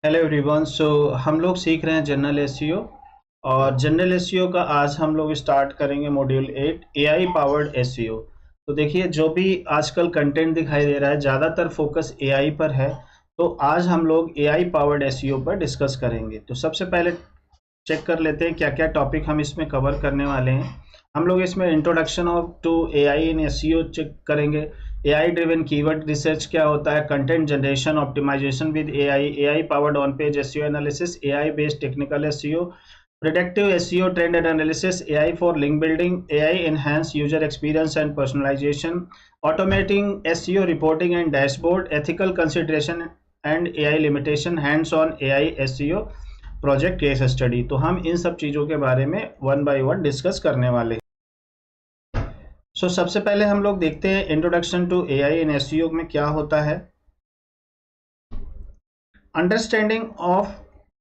Hello everyone. हम लोग सीख रहे हैं जनरल एसईओ और जनरल एसईओ का आज हम लोग स्टार्ट करेंगे मॉड्यूल 8 एआई पावर्ड एसईओ। तो देखिए, जो भी आजकल कंटेंट दिखाई दे रहा है ज़्यादातर फोकस एआई पर है। तो आज हम लोग एआई पावर्ड एसईओ पर डिस्कस करेंगे। तो सबसे पहले चेक कर लेते हैं क्या क्या टॉपिक हम इसमें कवर करने वाले हैं। हम लोग इसमें introduction of to AI in SEO check करेंगे। एआई ड्रिवन कीवर्ड रिसर्च क्या होता है, content generation optimisation with AI, AI powered on page SEO analysis, AI based technical SEO, predictive SEO trend analysis, AI for link building, AI enhance user experience and personalisation, automating SEO reporting and dashboard, ethical consideration and AI limitation, hands on AI SEO project case study. तो हम इन सब चीज़ों के बारे में one by one discuss करने वाले हैं। सबसे पहले हम लोग देखते हैं introduction to AI in SEO में क्या होता है। Understanding of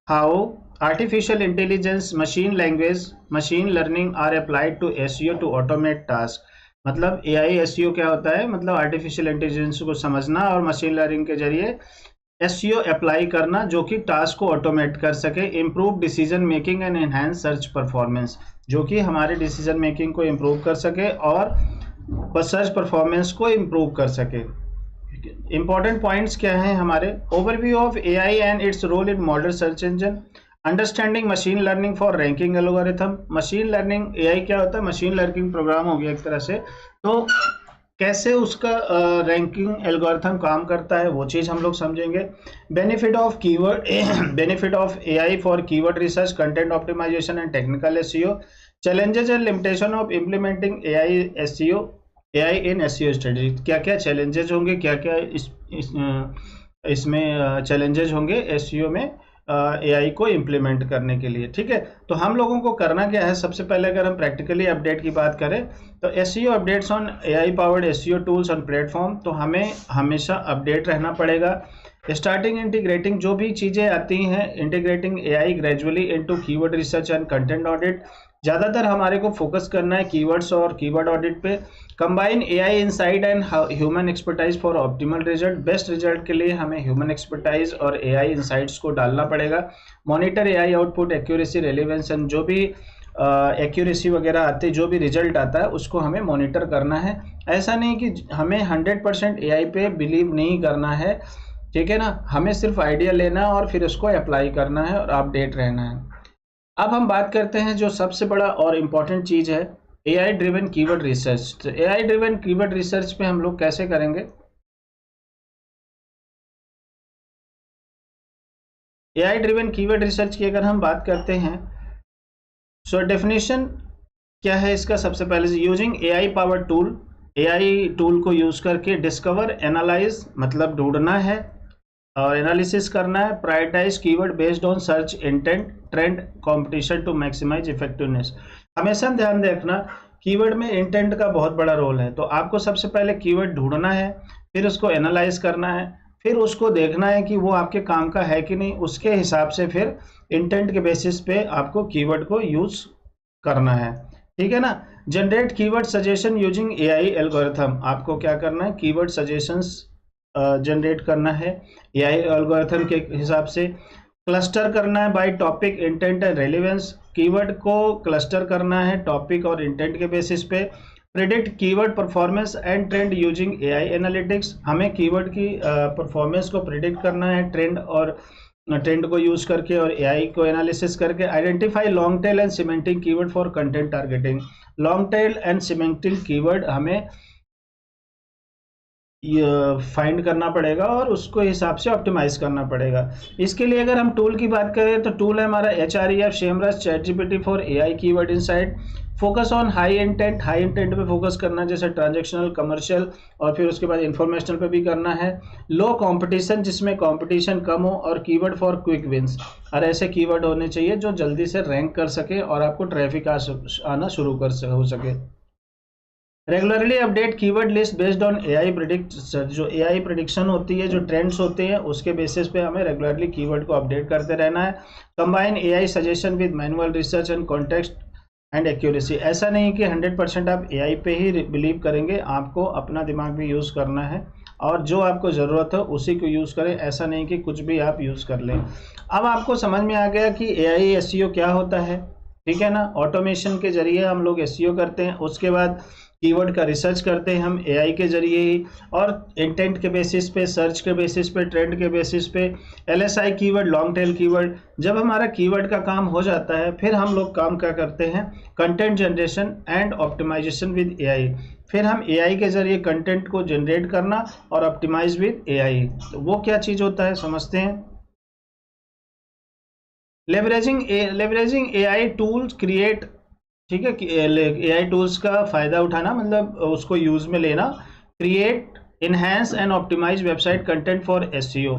how artificial intelligence, machine language, machine learning are applied to SEO to automate task. मतलब एआई एसईओ क्या होता है, मतलब आर्टिफिशियल इंटेलिजेंस को समझना और मशीन लर्निंग के जरिए एसईओ अप्लाई करना जो कि टास्क को ऑटोमेट कर सके, improve decision making and enhance search performance, जो कि हमारे डिसीजन मेकिंग को इम्प्रूव कर सके और सर्च परफॉर्मेंस को इम्प्रूव कर सके। इंपॉर्टेंट पॉइंट्स क्या हैं हमारे, overview of AI and its role in model search engine, understanding machine learning for ranking algorithm. Machine learning AI क्या होता है, मशीन लर्निंग प्रोग्राम हो गया एक तरह से, तो कैसे उसका रैंकिंग एल्गोरिथम काम करता है वो चीज़ हम लोग समझेंगे। Benefit of keyword benefit of AI for keyword research, content optimisation and technical SEO, challenges and limitation of implementing AI SEO, AI in SEO strategy. क्या क्या चैलेंजेस होंगे, क्या क्या इसमें चैलेंजेस होंगे एसईओ में एआई को इम्प्लीमेंट करने के लिए। ठीक है, तो हम लोगों को करना क्या है, सबसे पहले अगर हम प्रैक्टिकली अपडेट की बात करें तो SEO updates on AI powered SEO tools on platform, तो हमें हमेशा अपडेट रहना पड़ेगा। स्टार्टिंग इंटीग्रेटिंग, जो भी चीज़ें आती हैं, integrating AI gradually into keyword research and content audit. ज़्यादातर हमारे को फोकस करना है कीवर्ड्स और कीवर्ड ऑडिट पे। Combine AI insight and human expertise for optimal result, best result के लिए हमें ह्यूमन एक्सपर्टाइज और एआई इनसाइट्स को डालना पड़ेगा। Monitor AI output accuracy relevance and, जो भी एक्यूरेसी वगैरह आती है, जो भी रिजल्ट आता है उसको हमें मॉनिटर करना है। ऐसा नहीं कि हमें 100% एआई पे बिलीव नहीं करना है, ठीक है ना, हमें सिर्फ आइडिया लेना है और फिर उसको अप्लाई करना है और अपडेट रहना है। अब हम बात करते हैं जो सबसे बड़ा और इम्पॉर्टेंट चीज़ है, एआई ड्रिवन कीवर्ड रिसर्च। तो एआई ड्रिवन कीवर्ड रिसर्च पे हम लोग कैसे करेंगे। एआई ड्रिवन कीवर्ड रिसर्च की अगर हम बात करते हैं, डेफिनेशन क्या है इसका, सबसे पहले से using AI power tool, AI tool को यूज करके डिस्कवर, एनालाइज मतलब ढूंढना है और एनालिसिस करना है, prioritise keyword based on search intent, trend, competition to maximise effectiveness. हमेशा ध्यान रखना कीवर्ड में इंटेंट का बहुत बड़ा रोल है। तो आपको सबसे पहले कीवर्ड ढूंढना है, फिर उसको एनालाइज करना है, फिर उसको देखना है कि वो आपके काम का है कि नहीं, उसके हिसाब से फिर इंटेंट के बेसिस पे आपको कीवर्ड को यूज करना है। ठीक है ना। Generate keyword suggestion using AI algorithm, आपको क्या करना है, कीवर्ड सजेशंस जनरेट करना है एआई एल्गोरिथम के हिसाब से। क्लस्टर करना है by topic, intent and relevance, keyword को क्लस्टर करना है टॉपिक और इंटेंट के बेसिस पे। Predict keyword performance and trend using AI analytics, हमें कीवर्ड की परफॉर्मेंस को प्रेडिक्ट करना है ट्रेंड और ट्रेंड को यूज करके और एआई को एनालिसिस करके। Identify long tail and cementing keyword for content targeting, long tail and cementing keyword हमें फाइंड करना पड़ेगा और उसको हिसाब से ऑप्टिमाइज करना पड़ेगा। इसके लिए अगर हम टूल की बात करें तो टूल है हमारा HREF, Semrush, ChatGPT for AI keyword insight. Focus on high intent, high intent पे फोकस करना है, जैसे ट्रांजैक्शनल, कमर्शियल और फिर उसके बाद इंफॉर्मेशनल पे भी करना है। लो कंपटीशन, जिसमें कंपटीशन कम हो, और कीवर्ड फॉर क्विक विंस, और ऐसे कीवर्ड होने चाहिए जो जल्दी से रैंक कर सके और आपको ट्रैफिक आना शुरू हो सके। Regularly update keyword list based on AI predict, जो एआई प्रिडिक्शन होती है, जो ट्रेंड्स होते हैं उसके बेसिस पे हमें रेगुलरली कीवर्ड को अपडेट करते रहना है। Combine AI suggestion with manual research and context and accuracy, ऐसा नहीं कि 100% आप एआई पे ही बिलीव करेंगे, आपको अपना दिमाग भी यूज़ करना है और जो आपको ज़रूरत हो उसी को यूज़ करें, ऐसा नहीं कि कुछ भी आप यूज़ कर लें। अब आपको समझ में आ गया कि AI SEO क्या होता है, ठीक है ना। ऑटोमेशन के जरिए हम लोग SEO करते हैं, उसके बाद कीवर्ड का रिसर्च करते हैं हम AI के जरिए ही, और इंटेंट के बेसिस पे, सर्च के बेसिस पे, ट्रेंड के बेसिस पे, LSI keyword, long tail keyword. जब हमारा कीवर्ड का काम हो जाता है फिर हम लोग काम क्या करते हैं, content generation and optimisation with AI। फिर हम AI के जरिए कंटेंट को जनरेट करना और ऑप्टिमाइज विद AI। तो वो क्या चीज़ होता है समझते हैं। लेवरेजिंग AI टूल्स क्रिएट, ठीक है, AI टूल्स का फायदा उठाना मतलब उसको यूज में लेना। Create, enhance and optimise website content for SEO,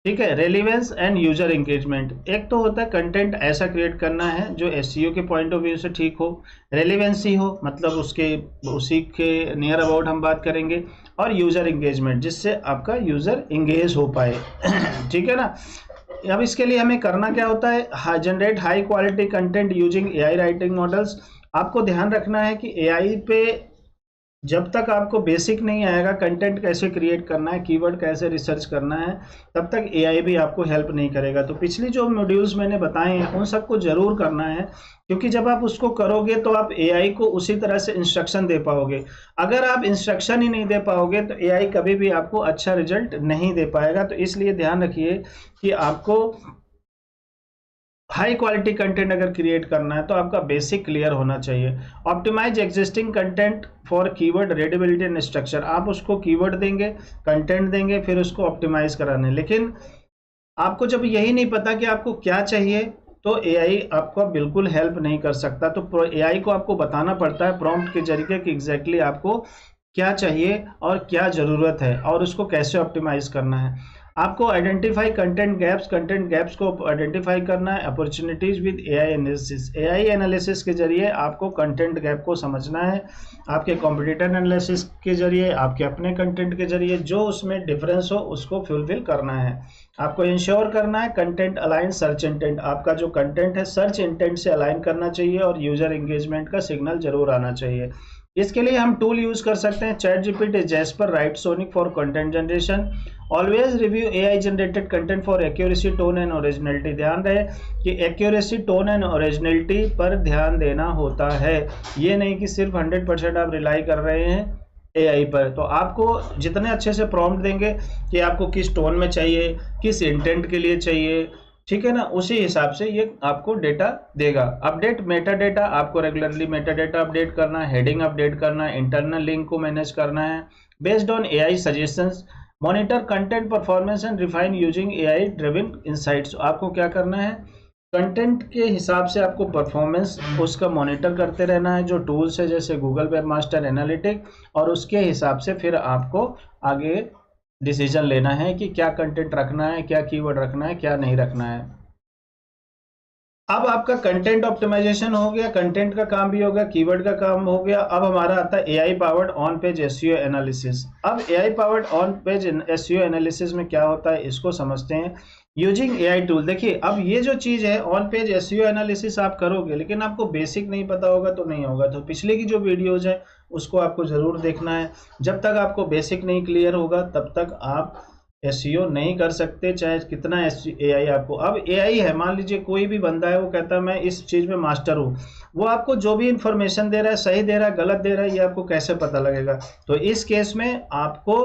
ठीक है। रेलिवेंस एंड यूजर एंगेजमेंट, एक तो होता है कंटेंट ऐसा क्रिएट करना है जो SEO के पॉइंट ऑफ व्यू से ठीक हो, रेलिवेंसी हो मतलब उसी के नियर अबाउट हम बात करेंगे, और यूजर एंगेजमेंट जिससे आपका यूजर एंगेज हो पाए ठीक है ना। अब इसके लिए हमें करना क्या होता है, generate high quality content using AI writing models. आपको ध्यान रखना है कि AI पे जब तक आपको बेसिक नहीं आएगा, कंटेंट कैसे क्रिएट करना है, कीवर्ड कैसे रिसर्च करना है, तब तक AI भी आपको हेल्प नहीं करेगा। तो पिछली जो मॉड्यूल्स मैंने बताए हैं उन सबको जरूर करना है, क्योंकि जब आप उसको करोगे तो आप AI को उसी तरह से इंस्ट्रक्शन दे पाओगे। अगर आप इंस्ट्रक्शन ही नहीं दे पाओगे तो AI कभी भी आपको अच्छा रिजल्ट नहीं दे पाएगा। तो इसलिए ध्यान रखिए कि आपको हाई क्वालिटी कंटेंट अगर क्रिएट करना है तो आपका बेसिक क्लियर होना चाहिए। Optimise existing content for keyword readability and structure, आप उसको कीवर्ड देंगे, कंटेंट देंगे, फिर उसको ऑप्टिमाइज कराने। लेकिन आपको जब यही नहीं पता कि आपको क्या चाहिए तो AI आपको बिल्कुल हेल्प नहीं कर सकता। तो AI को आपको बताना पड़ता है प्रॉम्प्ट के जरिए कि एग्जैक्टली आपको क्या चाहिए और क्या ज़रूरत है और उसको कैसे ऑप्टिमाइज करना है। आपको आइडेंटिफाई कंटेंट गैप्स को आइडेंटिफाई करना है। Opportunities with AI analysis, AI analysis के जरिए आपको कंटेंट गैप को समझना है। आपके कॉम्पिटिटर एनालिसिस के जरिए, आपके अपने कंटेंट के जरिए जो उसमें डिफरेंस हो उसको फुलफिल करना है। आपको इंश्योर करना है कंटेंट अलाइन सर्च इंटेंट, आपका जो कंटेंट है सर्च इंटेंट से अलाइन करना चाहिए और यूजर एंगेजमेंट का सिग्नल जरूर आना चाहिए। इसके लिए हम टूल यूज कर सकते हैं ChatGPT, Jasper, Writesonic for content generation. Always review AI generated content for accuracy, tone and originality. ध्यान रहे कि एक्यूरेसी, टोन एंड ओरिजिनलिटी पर ध्यान देना होता है। ये नहीं कि सिर्फ 100% आप रिलाई कर रहे हैं AI पर। तो आपको जितने अच्छे से प्रॉम्प्ट देंगे कि आपको किस टोन में चाहिए, किस इंटेंट के लिए चाहिए, ठीक है ना, उसी हिसाब से ये आपको डेटा देगा। अपडेट मेटा डेटा, आपको रेगुलरली मेटा डेटा अपडेट करना है, हेडिंग अपडेट करना है, इंटरनल लिंक को मैनेज करना है। Based on AI suggestions, monitor content performance and refine using AI driven insights. आपको क्या करना है, कंटेंट के हिसाब से आपको परफॉर्मेंस उसका मॉनिटर करते रहना है, जो टूल्स है जैसे गूगल वेबमास्टर एनालिटिक, और उसके हिसाब से फिर आपको आगे डिसीजन लेना है कि क्या कंटेंट रखना है, क्या कीवर्ड रखना है, क्या नहीं रखना है। अब आपका कंटेंट ऑप्टिमाइजेशन हो गया, कंटेंट का काम भी हो गया, कीवर्ड का काम हो गया। अब हमारा आता है AI powered on page SEO analysis. अब AI powered on page SEO analysis में क्या होता है इसको समझते हैं। यूजिंग AI टूल, देखिए अब ये जो चीज़ है ऑन पेज SEO एनालिसिस आप करोगे, लेकिन आपको बेसिक नहीं पता होगा तो नहीं होगा। तो पिछले की जो वीडियोज है उसको आपको ज़रूर देखना है। जब तक आपको बेसिक नहीं क्लियर होगा तब तक आप SEO नहीं कर सकते, चाहे कितना AI आपको। अब AI है, मान लीजिए कोई भी बंदा है वो कहता है मैं इस चीज़ में मास्टर हूँ, वो आपको जो भी इंफॉर्मेशन दे रहा है सही दे रहा है गलत दे रहा है ये आपको कैसे पता लगेगा। तो इस केस में आपको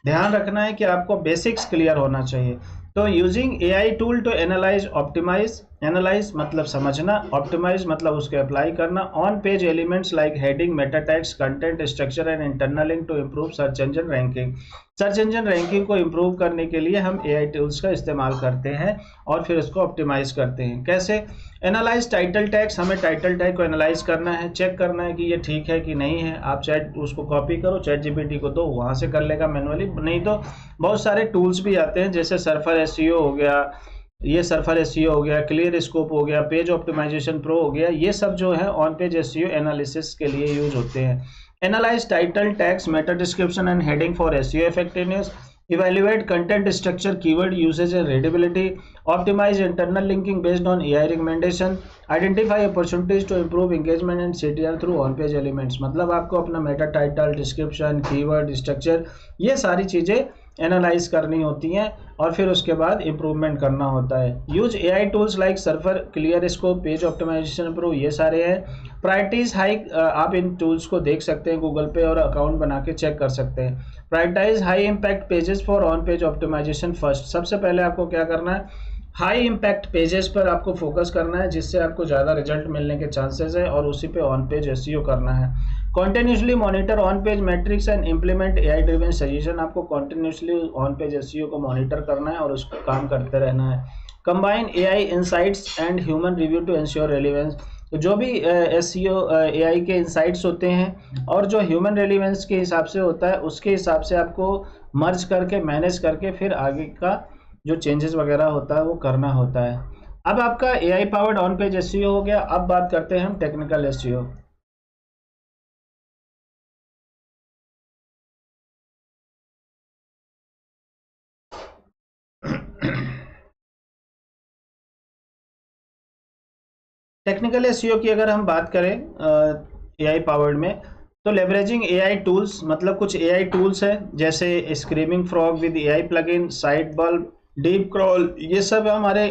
ध्यान रखना है कि आपको बेसिक्स क्लियर होना चाहिए। तो using AI tool to analyse optimise, analyse मतलब समझना, ऑप्टिमाइज मतलब उसके अप्लाई करना। On page elements like heading, meta tags, content structure and internal link to improve search engine ranking. Search engine ranking को improve करने के लिए हम AI टूल्स का इस्तेमाल करते हैं और फिर उसको ऑप्टिमाइज करते हैं। कैसे, एनालाइज टाइटल टैग्स, हमें टाइटल टैग को एनालाइज करना है, चेक करना है कि ये ठीक है कि नहीं है। आप उसको कॉपी करो, ChatGPT को दो, वहाँ से कर लेगा मैनुअली। नहीं तो बहुत सारे टूल्स भी आते हैं जैसे सर्फर SEO हो गया, ये सर्फर SEO हो गया, क्लियर स्कोप हो गया, पेज ऑप्टिमाइजेशन प्रो हो गया, ये सब जो है ऑन पेज SEO एनालिसिस के लिए यूज होते हैं। Analyse title tags, Meta description and heading for SEO effectiveness. evaluate content structure, keyword usage and readability, optimize internal linking based on AI recommendation, identify opportunities to improve engagement and CTR through on page elements। मतलब आपको अपना Meta title, description, keyword structure, ये सारी चीज़ें analyse करनी होती हैं और फिर उसके बाद इम्प्रूवमेंट करना होता है। Use AI tools like Surfer, Clearscope, page optimisation pro, ये सारे हैं। प्रायोरिटीज हाई, आप इन टूल्स को देख सकते हैं गूगल पे और अकाउंट बना के चेक कर सकते हैं। Prioritise high impact pages for on page optimisation first. सबसे पहले आपको क्या करना है, हाई इम्पैक्ट पेजेस पर आपको फोकस करना है जिससे आपको ज़्यादा रिजल्ट मिलने के चांसेस है और उसी पे ऑन पेज एसईओ करना है। Continuously monitor on page metrics and implement AI driven suggestion. आपको कॉन्टिन्यूसली ऑन पेज एसईओ को मॉनिटर करना है और उसको काम करते रहना है। Combine AI insights and human review to ensure relevance. तो जो भी एसईओ AI के इंसाइट्स होते हैं और जो ह्यूमन रेलिवेंस के हिसाब से होता है उसके हिसाब से आपको मर्ज करके मैनेज करके फिर आगे का जो चेंजेस वगैरह होता है वो करना होता है। अब आपका AI powered on page SEO हो गया। अब बात करते हैं हम टेक्निकल एसईओ। टेक्निकल एसईओ की अगर हम बात करें AI पावर्ड में, तो लेवरेजिंग AI टूल्स, मतलब कुछ AI टूल्स है जैसे screaming frog with AI plugin, site bulb, deep crawl, ये सब हमारे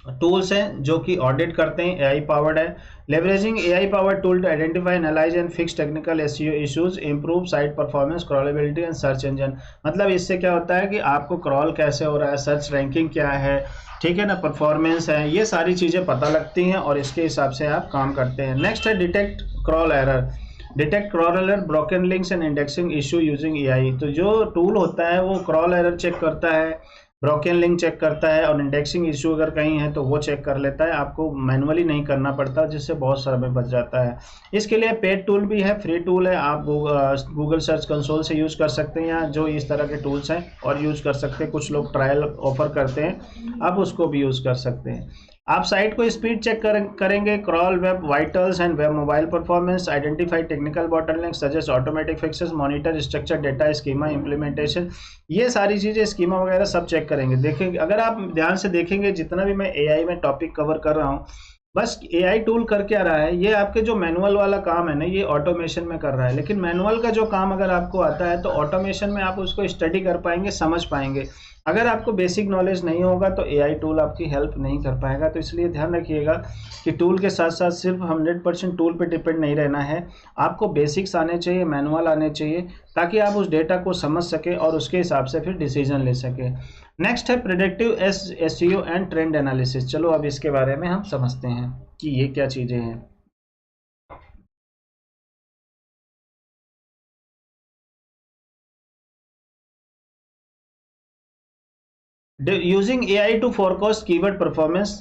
टूल्स हैं जो कि ऑडिट करते हैं, AI पावर्ड है। Leveraging AI powered tool to identify, analyse and fix technical SEO issues, improve site performance, crawlability and search engine. मतलब इससे क्या होता है कि आपको क्रॉल कैसे हो रहा है, सर्च रैंकिंग क्या है, ठीक है ना, परफॉर्मेंस है, ये सारी चीज़ें पता लगती हैं और इसके हिसाब से आप काम करते हैं। नेक्स्ट है detect crawl error. Detect crawl error, broken links and indexing issue using AI। तो जो टूल होता है वो क्रॉल एरर चेक करता है, ब्रोकन लिंक चेक करता है और इंडेक्सिंग इशू अगर कहीं है तो वो चेक कर लेता है। आपको मैनुअली नहीं करना पड़ता जिससे बहुत समय बच जाता है। इसके लिए पेड टूल भी है, फ्री टूल है, आप गूगल सर्च कंसोल से यूज़ कर सकते हैं या जो इस तरह के टूल्स हैं और यूज़ कर सकते हैं। कुछ लोग ट्रायल ऑफर करते हैं, आप उसको भी यूज़ कर सकते हैं। आप साइट को स्पीड चेक करेंगे, crawl web vitals and web mobile performance, identify technical bottleneck, suggest automatic fixes, monitor structure data, schema implementation, ये सारी चीज़ें स्कीमा वगैरह सब चेक करेंगे। देखेंगे, अगर आप ध्यान से देखेंगे जितना भी मैं AI में टॉपिक कवर कर रहा हूँ, बस AI टूल कर क्या रहा है, ये आपके जो मैनुअल वाला काम है ना ये ऑटोमेशन में कर रहा है। लेकिन मैनुअल का जो काम अगर आपको आता है तो ऑटोमेशन में आप उसको स्टडी कर पाएंगे, समझ पाएंगे। अगर आपको बेसिक नॉलेज नहीं होगा तो AI टूल आपकी हेल्प नहीं कर पाएगा। तो इसलिए ध्यान रखिएगा कि टूल के साथ साथ सिर्फ 100% टूल पे डिपेंड नहीं रहना है, आपको बेसिक्स आने चाहिए, मैनुअल आने चाहिए, ताकि आप उस डेटा को समझ सके और उसके हिसाब से फिर डिसीजन ले सके। नेक्स्ट है predictive SEO and trend analysis. चलो अब इसके बारे में हम समझते हैं कि ये क्या चीज़ें हैं। Using AI to forecast keyword performance.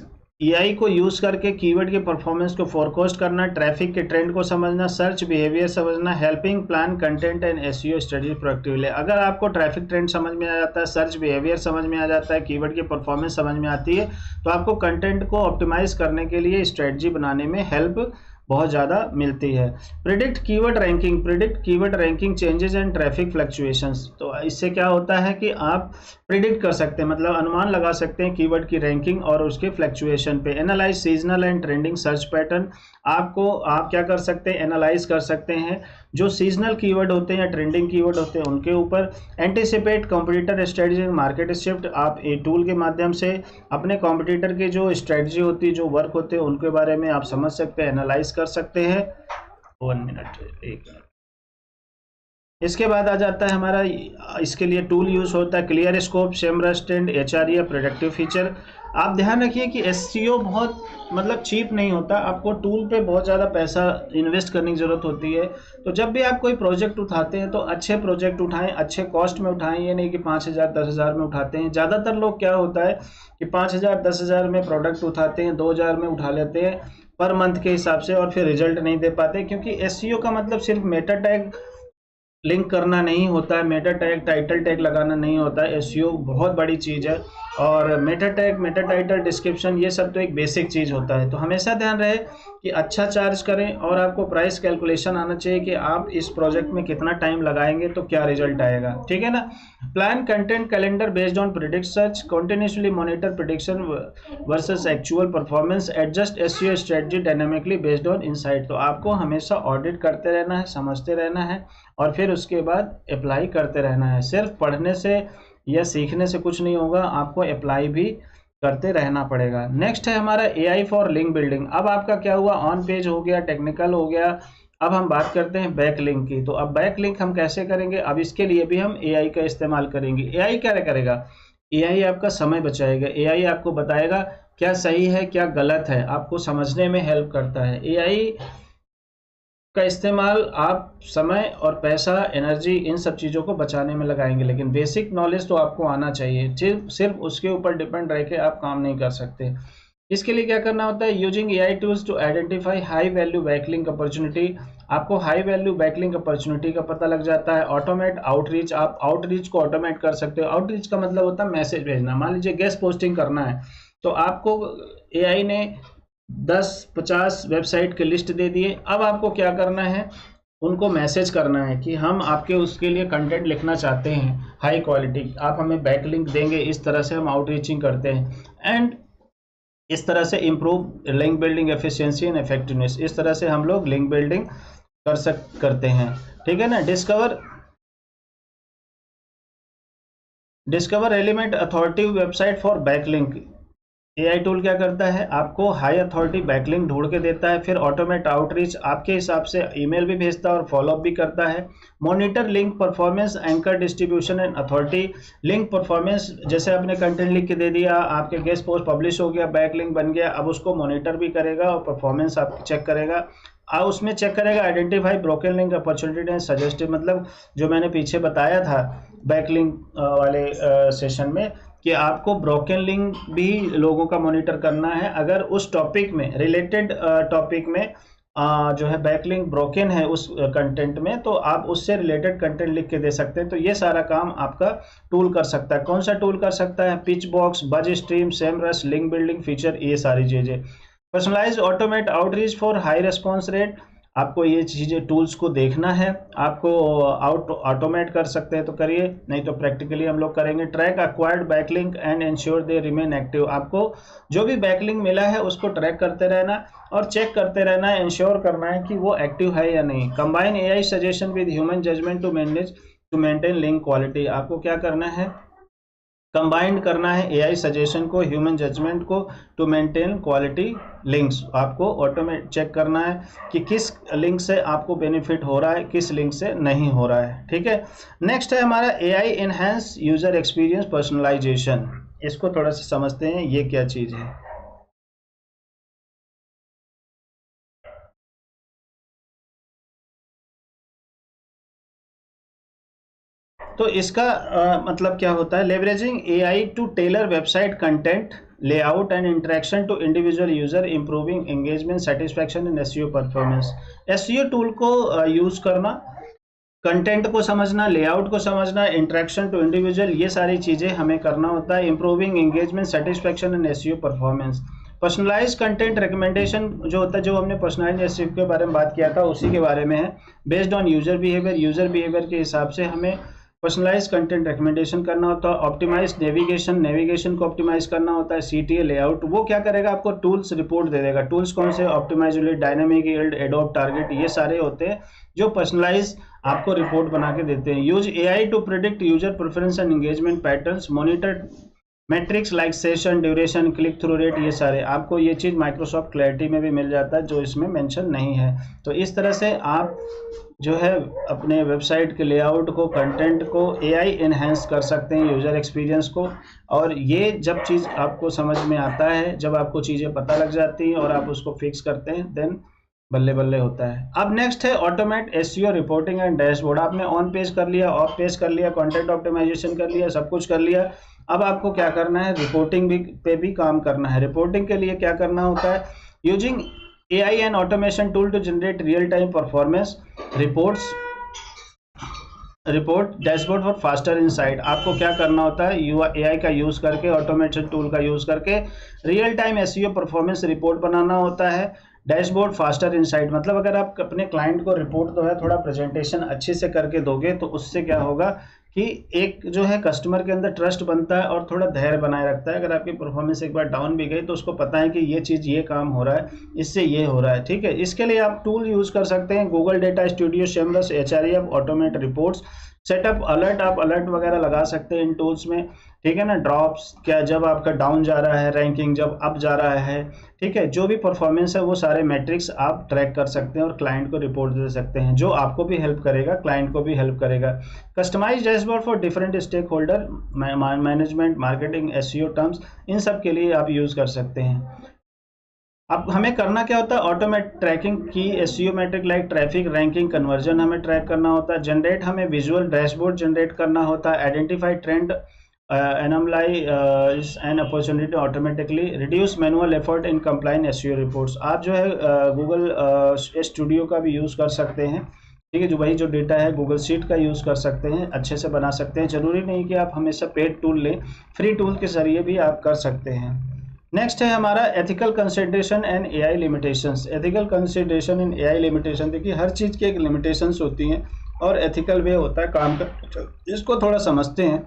AI को यूज करके कीवर्ड के परफॉर्मेंस को फोरकास्ट करना, ट्रैफिक के ट्रेंड को समझना, सर्च बिहेवियर समझना, helping plan content and SEO study proactively. अगर आपको ट्रैफिक ट्रेंड समझ में आ जाता है, सर्च बिहेवियर समझ में आ जाता है, कीवर्ड की परफॉर्मेंस समझ में आती है, तो आपको कंटेंट को ऑप्टिमाइज करने के लिए स्ट्रेटजी बनाने में हेल्प बहुत ज़्यादा मिलती है। Predict keyword ranking, predict keyword ranking changes and traffic fluctuations. तो इससे क्या होता है कि आप प्रिडिक्ट कर सकते हैं, मतलब अनुमान लगा सकते हैं कीवर्ड की रैंकिंग और उसके फ्लक्चुएशन पे। Analyse seasonal and trending search pattern. आप क्या कर सकते हैं, एनालाइज कर सकते हैं जो सीजनल कीवर्ड होते हैं या ट्रेंडिंग कीवर्ड होते हैं उनके ऊपर। Anticipate competitor strategy and market shift. आप ए टूल के माध्यम से अपने कॉम्पिटिटर की जो स्ट्रेटजी होती है, जो वर्क होते हैं, उनके बारे में आप समझ सकते हैं, एनालाइज कर सकते हैं। 1 मिनट, 1 मिनट। इसके बाद आ जाता है हमारा, इसके लिए टूल यूज होता है clear scope, Semrush trend, HRE, productive feature. आप ध्यान रखिए कि एसईओ बहुत मतलब चीप नहीं होता, आपको टूल पे बहुत ज़्यादा पैसा इन्वेस्ट करने की ज़रूरत होती है। तो जब भी आप कोई प्रोजेक्ट उठाते हैं तो अच्छे प्रोजेक्ट उठाएं, अच्छे कॉस्ट में उठाएं, ये नहीं कि 5,000 10,000 में उठाते हैं। ज़्यादातर लोग क्या होता है कि 5,000 10,000 में प्रोडक्ट उठाते हैं, 2,000 में उठा लेते हैं पर मंथ के हिसाब से और फिर रिजल्ट नहीं दे पाते, क्योंकि एसईओ का मतलब सिर्फ मेटा टैग लिंक करना नहीं होता है, मेटा टैग टाइटल टैग लगाना नहीं होता है। एसईओ बहुत बड़ी चीज़ है, और Meta tag Meta title description ये सब तो एक बेसिक चीज़ होता है। तो हमेशा ध्यान रहे कि अच्छा चार्ज करें, और आपको प्राइस कैलकुलेशन आना चाहिए कि आप इस प्रोजेक्ट में कितना टाइम लगाएंगे तो क्या रिजल्ट आएगा, ठीक है ना। Plan content calendar based on predict search, continuously monitor prediction versus actual performance, adjust SEO strategy dynamically based on insight. तो आपको हमेशा ऑडिट करते रहना है, समझते रहना है, और फिर उसके बाद अप्लाई करते रहना है। सिर्फ पढ़ने से या सीखने से कुछ नहीं होगा, आपको अप्लाई भी करते रहना पड़ेगा। नेक्स्ट है हमारा एआई फॉर लिंक बिल्डिंग। अब आपका क्या हुआ, ऑन पेज हो गया, टेक्निकल हो गया, अब हम बात करते हैं बैक लिंक की। तो अब बैक लिंक हम कैसे करेंगे, अब इसके लिए भी हम एआई का इस्तेमाल करेंगे। एआई क्या करेगा, एआई आपका समय बचाएगा, एआई आपको बताएगा क्या सही है क्या गलत है, आपको समझने में हेल्प करता है। एआई का इस्तेमाल आप समय और पैसा, एनर्जी, इन सब चीज़ों को बचाने में लगाएंगे, लेकिन बेसिक नॉलेज तो आपको आना चाहिए। सिर्फ उसके ऊपर डिपेंड रह के आप काम नहीं कर सकते। इसके लिए क्या करना होता है, using AI tools to identify high value backlink opportunity. आपको हाई वैल्यू बैकलिंक अपॉर्चुनिटी का पता लग जाता है। ऑटोमेट आउटरीच, आप आउटरीच को ऑटोमेट कर सकते हो। आउटरीच का मतलब होता है मैसेज भेजना। मान लीजिए गेस्ट पोस्टिंग करना है, तो आपको एआई ने 10-50 वेबसाइट की लिस्ट दे दिए। अब आपको क्या करना है, उनको मैसेज करना है कि हम आपके उसके लिए कंटेंट लिखना चाहते हैं हाई क्वालिटी, आप हमें बैकलिंक देंगे। इस तरह से हम आउटरीचिंग करते हैं, एंड इस तरह से improve link building efficiency and effectiveness. इस तरह से हम लोग लिंक बिल्डिंग करते हैं, ठीक है ना। Discover element authority website for backlink. AI tool क्या करता है, आपको हाई अथॉरिटी बैकलिंक ढूंढ के देता है, फिर ऑटोमेट आउटरीच आपके हिसाब से ईमेल भी भेजता है और फॉलोअप भी करता है। Monitor link performance, anchor distribution and authority. Link performance, जैसे आपने कंटेंट लिख के दे दिया, आपके गेस्ट पोस्ट पब्लिश हो गया, बैकलिंक बन गया, अब उसको मॉनिटर भी करेगा और परफॉर्मेंस आप चेक करेगा। उसमें चेक करेगा identify broken link opportunity and suggestive, मतलब जो मैंने पीछे बताया था बैकलिंक वाले सेशन में कि आपको ब्रोकन लिंक भी लोगों का मॉनिटर करना है। अगर उस टॉपिक में, रिलेटेड टॉपिक में जो है बैकलिंक ब्रोकन है उस कंटेंट में, तो आप उससे रिलेटेड कंटेंट लिख के दे सकते हैं। तो ये सारा काम आपका टूल कर सकता है। कौन सा टूल कर सकता है, pitch box, buzz stream, Semrush, link building feature, ये सारी चीज़ें। Personalise automate outreach for high response rate, आपको ये चीज़ें टूल्स को देखना है, आपको ऑटोमेट कर सकते हैं तो करिए, नहीं तो प्रैक्टिकली हम लोग करेंगे। Track acquired backlink and ensure they remain active, आपको जो भी बैकलिंक मिला है उसको ट्रैक करते रहना और चेक करते रहना है, इंश्योर करना है कि वो एक्टिव है या नहीं। Combine AI suggestion with human judgement to maintain link quality, आपको क्या करना है, कंबाइंड करना है एआई सजेशन को, ह्यूमन जजमेंट को, टू मेंटेन क्वालिटी लिंक्स। आपको ऑटोमेट चेक करना है कि किस लिंक से आपको बेनिफिट हो रहा है, किस लिंक से नहीं हो रहा है, ठीक है। नेक्स्ट है हमारा AI enhance user experience personalisation. इसको थोड़ा सा समझते हैं, ये क्या चीज है। तो इसका मतलब क्या होता है, leveraging AI to tailor website content, layout and interaction to individual user, improving engagement, satisfaction and SEO performance. SEO tool को यूज करना, कंटेंट को समझना, लेआउट को समझना, इंटरेक्शन टू इंडिविजुअल, ये सारी चीजें हमें करना होता है। Improving engagement, satisfaction and SEO performance. Personalise content recommendation जो होता है, जो हमने पर्सनलाइज एसईओ के बारे में बात किया था उसी के बारे में है। Based on user behaviour, user behaviour के हिसाब से हमें पर्सनलाइज कंटेंट रिकमेंडेशन करना होता है। ऑप्टिमाइज नेविगेशन, नेविगेशन को ऑप्टिमाइज करना होता है। सीटीए लेआउट, वो क्या करेगा, आपको टूल्स रिपोर्ट दे देगा। टूल्स कौन से, Optimize, Dynamic Yield, Adobe, Target, ये सारे होते हैं जो पर्सनलाइज आपको रिपोर्ट बना के देते हैं। Use AI to predict user preference and engagement patterns, monitor metrics like session duration, click through rate, ये सारे आपको, ये चीज़ माइक्रोसॉफ्ट क्लैरिटी में भी मिल जाता है जो इसमें मेंशन नहीं है। तो इस तरह से आप जो है अपने वेबसाइट के लेआउट को, कंटेंट को एआई एनहेंस कर सकते हैं, यूजर एक्सपीरियंस को। और ये जब चीज़ आपको समझ में आता है, जब आपको चीज़ें पता लग जाती हैं और आप उसको फिक्स करते हैं, देन बल्ले बल्ले होता है। अब नेक्स्ट है automate SEO reporting and dashboard. आपने ऑन पेज कर लिया, ऑफ पेज कर लिया, कंटेंट ऑप्टिमाइजेशन कर लिया, सब कुछ कर लिया। अब आपको क्या करना है, रिपोर्टिंग पे भी काम करना है। रिपोर्टिंग के लिए क्या करना होता है, using AI and automation tool to generate real time performance reports report dashboard for faster insight. आपको क्या करना होता है, AI का यूज़ करके, ऑटोमेशन टूल का यूज़ करके real time SEO performance report बनाना होता है। डैशबोर्ड फास्टर इनसाइट मतलब अगर आप अपने क्लाइंट को रिपोर्ट जो है थोड़ा प्रेजेंटेशन अच्छे से करके दोगे तो उससे क्या होगा कि एक जो है कस्टमर के अंदर ट्रस्ट बनता है और थोड़ा धैर्य बनाए रखता है। अगर आपकी परफॉर्मेंस एक बार डाउन भी गई तो उसको पता है कि ये चीज़ ये काम हो रहा है, इससे ये हो रहा है, ठीक है। इसके लिए आप टूल यूज़ कर सकते हैं, Google Data Studio, Semrush, HREF, automate reports, setup alert, आप अलर्ट वगैरह लगा सकते हैं इन टूल्स में, ठीक है ना। ड्रॉप्स क्या, जब आपका डाउन जा रहा है रैंकिंग, जब अप जा रहा है, ठीक है, जो भी परफॉर्मेंस है वो सारे मैट्रिक्स आप ट्रैक कर सकते हैं और क्लाइंट को रिपोर्ट दे सकते हैं, जो आपको भी हेल्प करेगा, क्लाइंट को भी हेल्प करेगा। Customise dashboard for different stakeholder, management, marketing, SEO terms, इन सब के लिए आप यूज़ कर सकते हैं। अब हमें करना क्या होता है, ऑटोमेट ट्रैकिंग की SEO metric like traffic, ranking, conversion हमें ट्रैक करना होता है। जनरेट, हमें विजुअल डैशबोर्ड जनरेट करना होता है। Identify trend, anomaly and opportunity automatically, reduce manual effort in compiling SEO reports. आप जो है गूगल स्टूडियो का भी यूज़ कर सकते हैं, ठीक है, जो वही जो डेटा है गूगल शीट का यूज़ कर सकते हैं, अच्छे से बना सकते हैं। ज़रूरी नहीं कि आप हमेशा पेड टूल लें, फ्री टूल के ज़रिए भी आप कर सकते हैं। नेक्स्ट है हमारा ethical consideration and AI limitations. Ethical consideration in AI limitation, देखिए हर चीज़ की एक लिमिटेशंस होती हैं और एथिकल वे होता है काम का, इसको थोड़ा समझते हैं।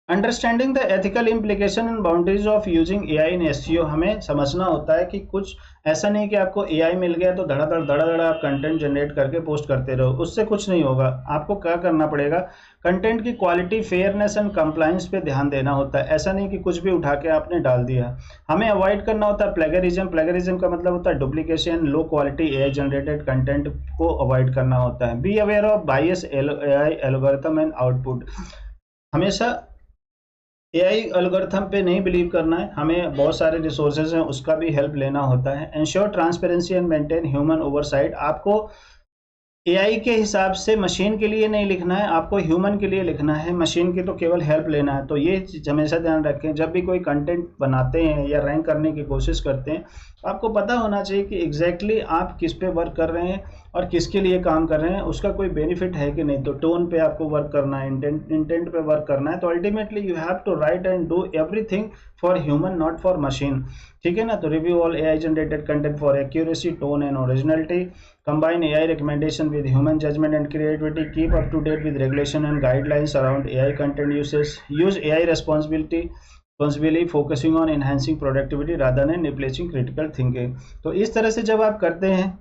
Understanding the ethical implication and boundaries of using AI in SEO, हमें समझना होता है कि कुछ ऐसा नहीं कि आपको AI मिल गया तो धड़ा आप कंटेंट जनरेट करके पोस्ट करते रहो, उससे कुछ नहीं होगा। आपको क्या करना पड़ेगा, कंटेंट की क्वालिटी, फेयरनेस एंड कंप्लायंस पे ध्यान देना होता है। ऐसा नहीं कि कुछ भी उठा के आपने डाल दिया। हमें अवॉइड करना होता है प्लेगरिज्म। प्लेगरिज्म का मतलब होता है duplication, low quality AI generated content को अवॉइड करना होता है। Be aware of bias AI algorithm and output, हमेशा AI एल्गोरिथम पे नहीं बिलीव करना है, हमें बहुत सारे रिसोर्सेज हैं उसका भी हेल्प लेना होता है। Ensure transparency and maintain human oversight, आपको AI के हिसाब से मशीन के लिए नहीं लिखना है, आपको ह्यूमन के लिए लिखना है, मशीन की तो केवल हेल्प लेना है। तो ये चीज़ हमेशा ध्यान रखें, जब भी कोई कंटेंट बनाते हैं या रैंक करने की कोशिश करते हैं, आपको पता होना चाहिए कि एग्जैक्टली आप किस पे वर्क कर रहे हैं और किसके लिए काम कर रहे हैं, उसका कोई बेनिफिट है कि नहीं। तो टोन पे आपको वर्क करना है, इंटेंट पे वर्क करना है। तो ultimately you have to write and do everything for human, not for machine, ठीक है ना। तो review all AI generated content for accuracy, tone and originality, combine AI recommendation with human judgment and creativity, keep up to date with regulation and guidelines around AI content usage, use AI responsibly, focusing on enhancing productivity rather than replacing critical thinking। तो इस तरह से जब आप करते हैं,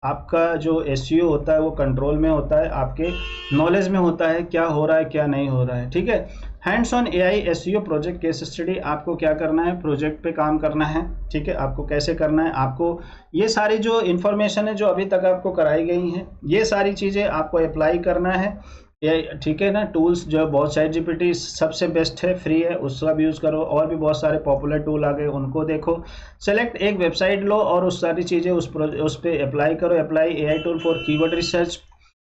आपका जो SEO होता है वो कंट्रोल में होता है, आपके नॉलेज में होता है क्या हो रहा है क्या नहीं हो रहा है, ठीक है। Hands on AI SEO project case study, आपको क्या करना है, प्रोजेक्ट पे काम करना है, ठीक है। आपको कैसे करना है, आपको ये सारी जो इन्फॉर्मेशन है जो अभी तक आपको कराई गई हैं, ये सारी चीज़ें आपको अप्लाई करना है, ठीक है ना। टूल्स जो बहुत, ChatGPT सबसे बेस्ट है, फ्री है, उसका भी यूज़ करो। और भी बहुत सारे पॉपुलर टूल आ गए, उनको देखो। सेलेक्ट एक वेबसाइट लो और उस सारी चीज़ें उस पर अप्लाई करो। Apply AI tool for keyword research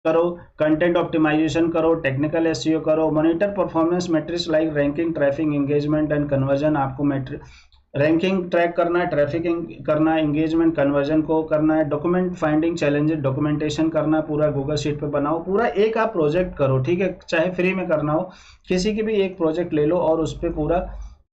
करो, कंटेंट ऑप्टिमाइजेशन करो, टेक्निकल SEO करो। Monitor performance matrix like ranking, traffic, engagement and conversion. आपको रैंकिंग ट्रैक करना है, ट्रैफिकिंग करना है, एंगेजमेंट, कन्वर्जन को करना है। डॉक्यूमेंट फाइंडिंग चैलेंजेस, डॉक्यूमेंटेशन करना, पूरा गूगल शीट पे बनाओ, पूरा एक आप प्रोजेक्ट करो, ठीक है। चाहे फ्री में करना हो, किसी की भी एक प्रोजेक्ट ले लो और उस पर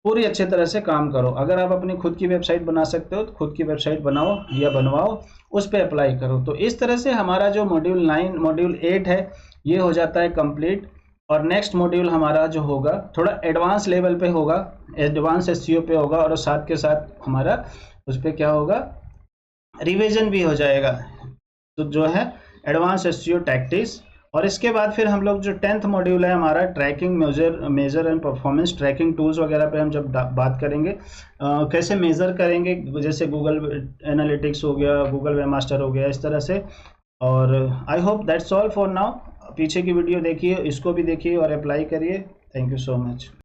पूरी अच्छे तरह से काम करो। अगर आप अपनी खुद की वेबसाइट बना सकते हो तो खुद की वेबसाइट बनाओ या बनवाओ, उस पर अप्लाई करो। तो इस तरह से हमारा जो मॉड्यूल 8 है ये हो जाता है कंप्लीट। और नेक्स्ट मॉड्यूल हमारा जो होगा थोड़ा एडवांस लेवल पे होगा, एडवांस SEO पे होगा, और साथ के साथ हमारा उस पर क्या होगा, रिवीजन भी हो जाएगा। तो जो है एडवांस SEO टैक्टिक्स। और इसके बाद फिर हम लोग जो 10th मॉड्यूल है हमारा, tracking, measure and performance, tracking tools वगैरह पे हम जब बात करेंगे, कैसे मेज़र करेंगे, जैसे गूगल एनालिटिक्स हो गया, गूगल वेबमास्टर हो गया, इस तरह से। और I hope that's all for now. पीछे की वीडियो देखिए, इसको भी देखिए और अप्लाई करिए। Thank you so much.